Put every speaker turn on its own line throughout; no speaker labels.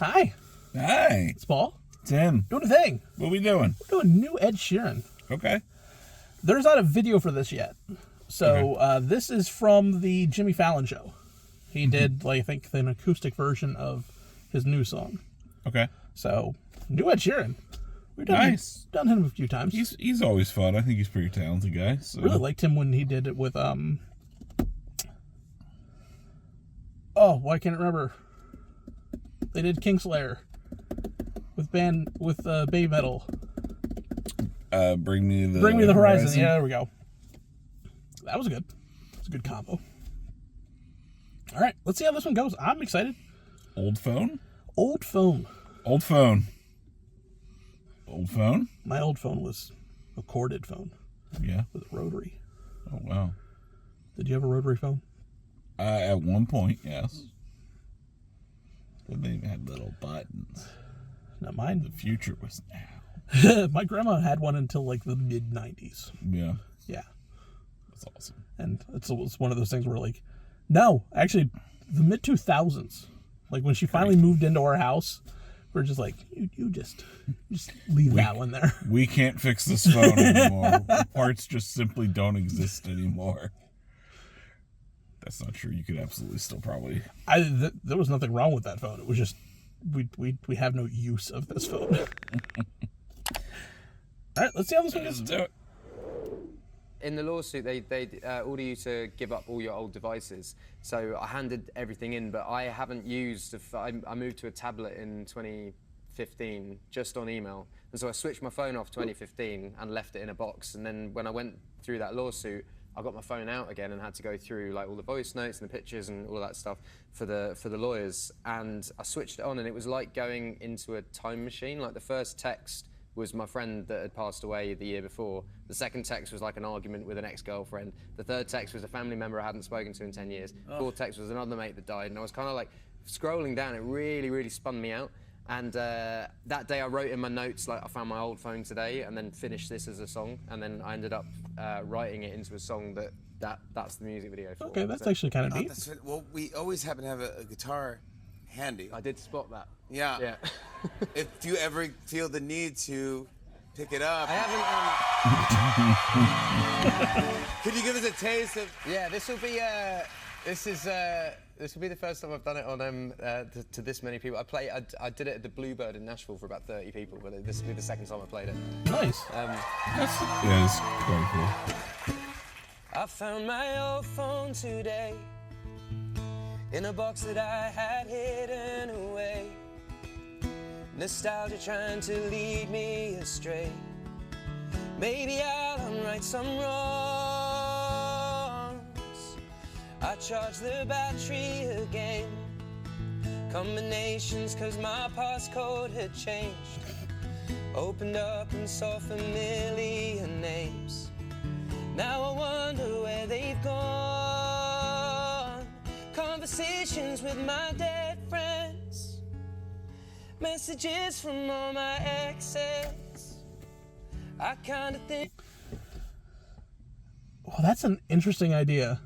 Hi.
Hi.
It's Paul.
Tim.
Doing a thing.
What are we doing?
We're doing new Ed Sheeran.
Okay.
There's not a video for this yet. So this is from the Jimmy Fallon show. He did, I think, an acoustic version of his new song.
Okay.
So, new Ed Sheeran. We've done him a few times.
He's always fun. I think he's a pretty talented guy. So.
Really liked him when he did it with, oh, why can't I remember? They did Kingslayer with Baby Metal.
Bring Me the
Horizon. Yeah, there we go. That was good. It's a good combo. All right, let's see how this one goes. I'm excited.
Old phone?
Old phone.
Old phone. Old phone?
My old phone was a corded phone.
Yeah.
With a rotary.
Oh, wow.
Did you have a rotary phone?
At one point, yes. But they even had little buttons.
Not mine.
The future was now.
My grandma had one until like the mid-90s.
Yeah.
Yeah.
That's awesome.
And it's one of those things where like, no, actually, the mid-2000s, like when she finally moved into our house, we're just like, you just leave that one there.
We can't fix this phone anymore. The parts just simply don't exist anymore. That's not true. You could absolutely still probably.
There was nothing wrong with that phone. It was just we have no use of this phone. All right, let's see how this one goes.
Let's do it.
In the lawsuit, they order you to give up all your old devices. So I handed everything in, but I haven't used. I moved to a tablet in 2015, just on email, and so I switched my phone off 2015 and left it in a box. And then when I went through that lawsuit, I got my phone out again and had to go through like all the voice notes and the pictures and all that stuff for the lawyers. And I switched it on, and it was like going into a time machine. Like the first text was my friend that had passed away the year before. The second text was like an argument with an ex-girlfriend. The third text was a family member I hadn't spoken to in 10 years. Fourth text was another mate that died, and I was kind of like scrolling down. It really, really spun me out. And that day I wrote in my notes, like, I found my old phone today, and then finished this as a song, and then I ended up writing it into a song that's the music video for.
Okay, that's actually kind of neat.
Well, we always happen to have a guitar handy.
I did spot that.
Yeah.
Yeah.
If you ever feel the need to pick it up.
I haven't.
Could you give us a taste of?
Yeah, this will be. This will be the first time I've done it on to this many people. I did it at the Bluebird in Nashville for about 30 people, but this will be the second time I played it.
Nice.
It's quite cool.
I found my old phone today in a box that I had hidden away. Nostalgia trying to lead me astray. Maybe I'll unwrite some wrongs. I charge the battery again. Combinations cause my passcode had changed. Opened up and saw familiar names. Now I wonder where they've gone. Conversations with my dead friends. Messages from all my exes. I kind of think.
Well, that's an interesting idea.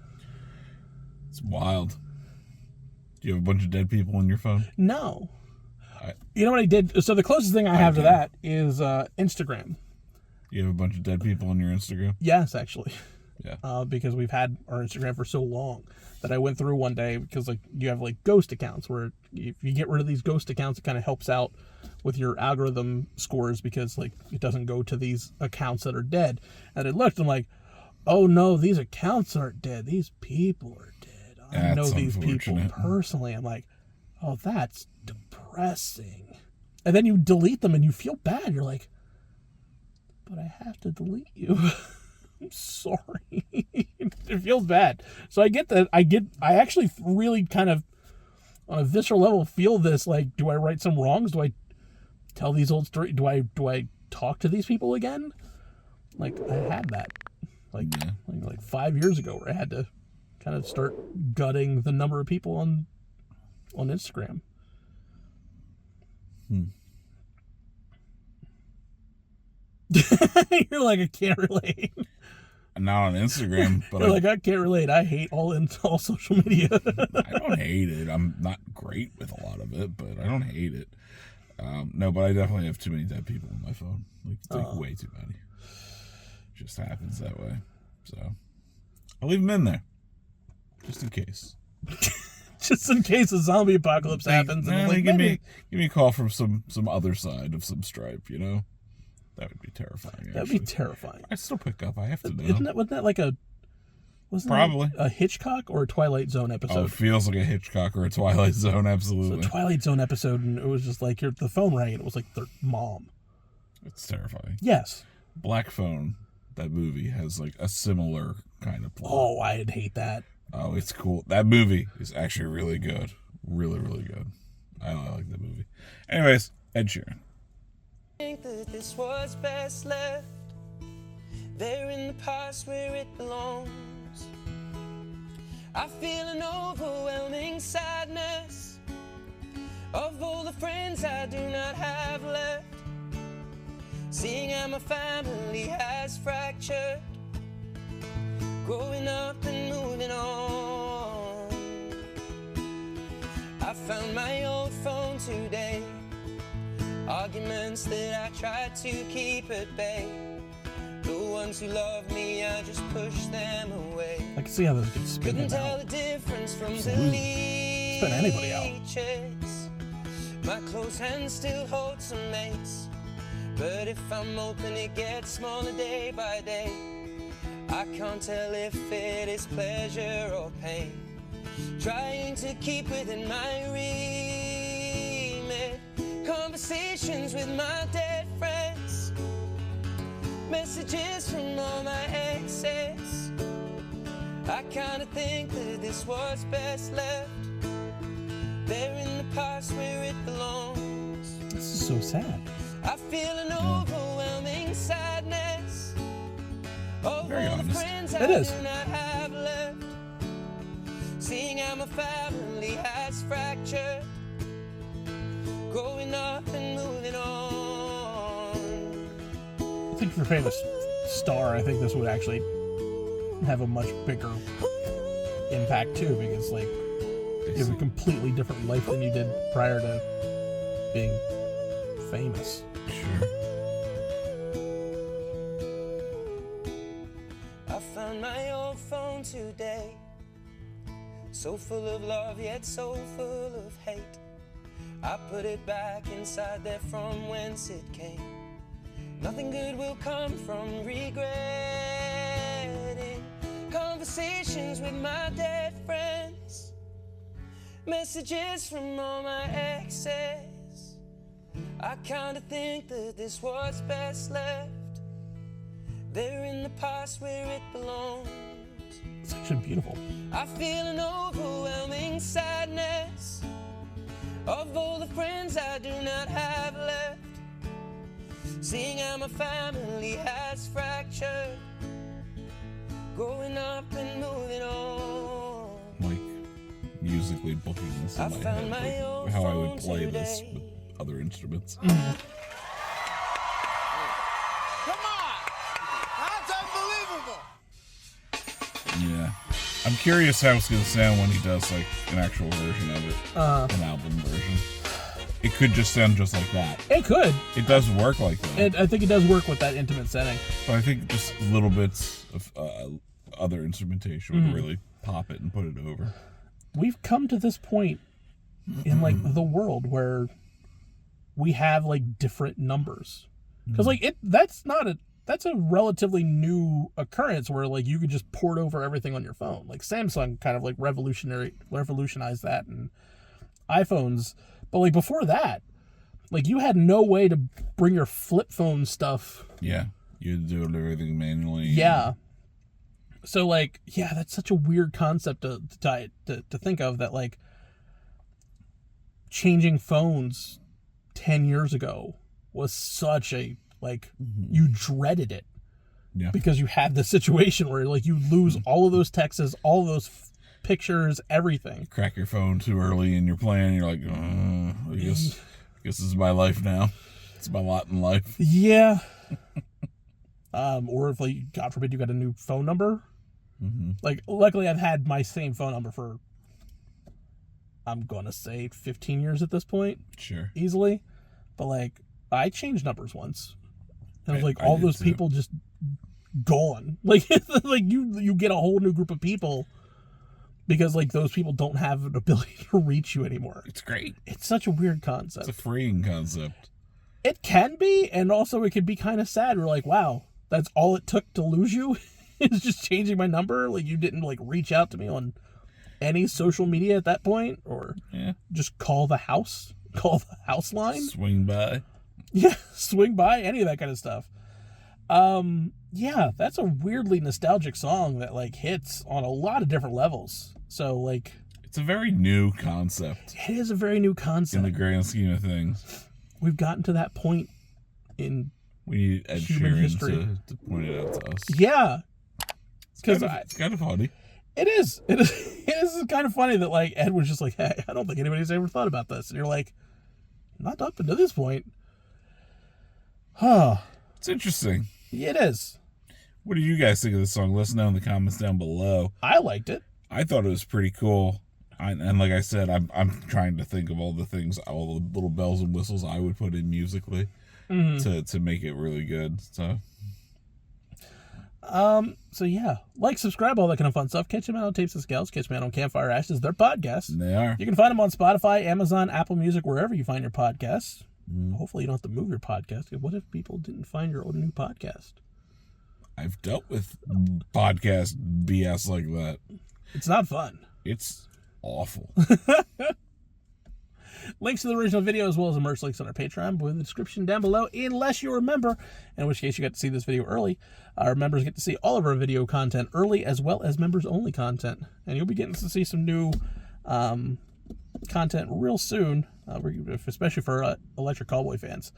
It's wild. Do you have a bunch of dead people on your phone?
No. You know what I did? So the closest thing I have to that is Instagram.
You have a bunch of dead people on your Instagram?
Yes, actually.
Yeah.
Because we've had our Instagram for so long that I went through one day because like you have like ghost accounts where if you get rid of these ghost accounts, it kind of helps out with your algorithm scores because like it doesn't go to these accounts that are dead. And I looked and like, oh no, these accounts aren't dead. These people are dead. I know these people personally. I'm like, oh, that's depressing. And then you delete them and you feel bad. You're like, but I have to delete you. I'm sorry. It feels bad. So I get that. I actually really kind of, on a visceral level, feel this. Like, do I right some wrongs? Do I tell these old stories? Do I talk to these people again? Like, I had that. Like 5 years ago where I had to kind of start gutting the number of people on Instagram. You're like, I can't relate.
not on Instagram, but
You're like, I can't relate. I hate all social media.
I don't hate it. I'm not great with a lot of it, but I don't hate it. No, but I definitely have too many dead people on my phone. Like way too many. Just happens that way. So I'll leave them in there, just in case.
Just in case a zombie apocalypse happens. And like,
give me a call from some other side of some stripe. You know, that would be terrifying.
That'd be terrifying.
I still pick up. I have to know.
Wasn't that like
Probably
a Hitchcock or a Twilight Zone episode?
Oh, it feels like a Hitchcock or a Twilight Zone, absolutely.
So Twilight Zone episode, and it was just like the phone rang, and it was like their mom.
It's terrifying.
Yes.
Black Phone, that movie, has like a similar kind of plot.
Oh, I'd hate that.
Oh, it's cool. That movie is actually really good. Really, really good. I like that movie. Anyways, Ed Sheeran.
I think that this was best left there in the past where it belongs. I feel an overwhelming sadness of all the friends I do not have left, seeing how my family has fractured, growing up and moving on. I found my old phone today, arguments that I tried to keep at bay. The ones who love me, I just push them away.
I can see how this could spin
Couldn't
him
tell
out.
the difference from the
Spin anybody out.
leeches. My close hands still hold some mates, but if I'm open, it gets smaller day by day. I can't tell if it is pleasure or pain, trying to keep within my remit conversations with my dead friends, messages from all my exes. I kinda think that this was best left there in the past where it belongs.
This is so sad.
I feel an overwhelming sadness of
Very
all the
honest.
friends
It
I
is.
do not have left, seeing how my family has fractured, growing up and moving on.
I think for Famous Star, I think this would actually have a much bigger impact too, because like you have a completely different life than you did prior to being famous.
Sure.
I found my old phone today, so full of love yet so full of hate. I put it back inside there from whence it came. Nothing good will come from regretting conversations with my dead friends, messages from all my exes. I kinda think that this was best left there in the past where it belongs.
It's actually beautiful.
I feel an overwhelming sadness of all the friends I do not have left, seeing how my family has fractured, growing up and moving on.
Like musically booking this in
I
my
found
head,
my
like,
old
how I
phone
would play this
today.
with other instruments.
Come on! That's unbelievable!
Yeah. I'm curious how it's going to sound when he does like an actual version of it, an album version. It could just sound just like that.
It could.
It does work like that.
I think it does work with that intimate setting.
But I think just little bits of other instrumentation would really pop it and put it over.
We've come to this point in like the world where we have like different numbers, because like that's a relatively new occurrence where like you could just port over everything on your phone. Like Samsung kind of like revolutionized that, and iPhones. But like before that, like you had no way to bring your flip phone stuff.
Yeah. You had to do everything manually.
Yeah. So like, yeah, that's such a weird concept to think of, that like changing phones 10 years ago was such a like you dreaded it.
Yeah.
Because you had the situation where like you lose all of those texts, all of those pictures, everything.
Crack your phone too early in your plan. You're like, I guess this is my life now. It's my lot in life.
Yeah. or if, like, God forbid, you got a new phone number. Like, luckily, I've had my same phone number for, I'm going to say 15 years at this point.
Sure.
Easily. But, like, I changed numbers once. And it was like,
I
all
did
those
too.
people just gone. Like, like you get a whole new group of people because, like, those people don't have an ability to reach you anymore.
It's great.
It's such a weird concept.
It's a freeing concept.
It can be, and also it could be kind of sad. We're like, wow, that's all it took to lose you? Is just changing my number? Like, you didn't, like, reach out to me on any social media at that point? Or just call the house line?
Swing by.
Yeah, swing by, any of that kind of stuff. Yeah, that's a weirdly nostalgic song that, like, hits on a lot of different levels. So, like,
It's a very new concept
it is a very new concept.
in the grand scheme of things.
We've gotten to that point in
We need Ed
human
Sheeran
history.
to point it out to us.
Yeah, because
It's kind of funny.
it is kind of funny that, like, Ed was just like, hey, I don't think anybody's ever thought about this, and you're like, not up to this point. Huh.
It's interesting.
It is.
What do you guys think of this song? Let us know in the comments down below.
I liked it.
I thought it was pretty cool. And like I said, I'm trying to think of all the things, all the little bells and whistles I would put in musically to make it really good. So
yeah, like, subscribe, all that kind of fun stuff. Catch them out on Tapes and Scowls. Catch me out on Campfire Ashes, their podcast.
they are.
You can find them on Spotify, Amazon, Apple Music, wherever you find your podcasts. Hopefully you don't have to move your podcast. What if people didn't find your own new podcast?
I've dealt with podcast BS like that.
It's not fun.
It's awful.
Links to the original video as well as the merch links on our Patreon will be in the description down below, unless you're a member, in which case you got to see this video early. Our members get to see all of our video content early, as well as members-only content. And you'll be getting to see some new content real soon, especially for Electric Cowboy fans.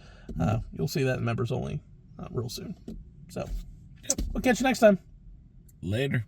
You'll see that in members-only real soon. So, we'll catch you next time.
Later.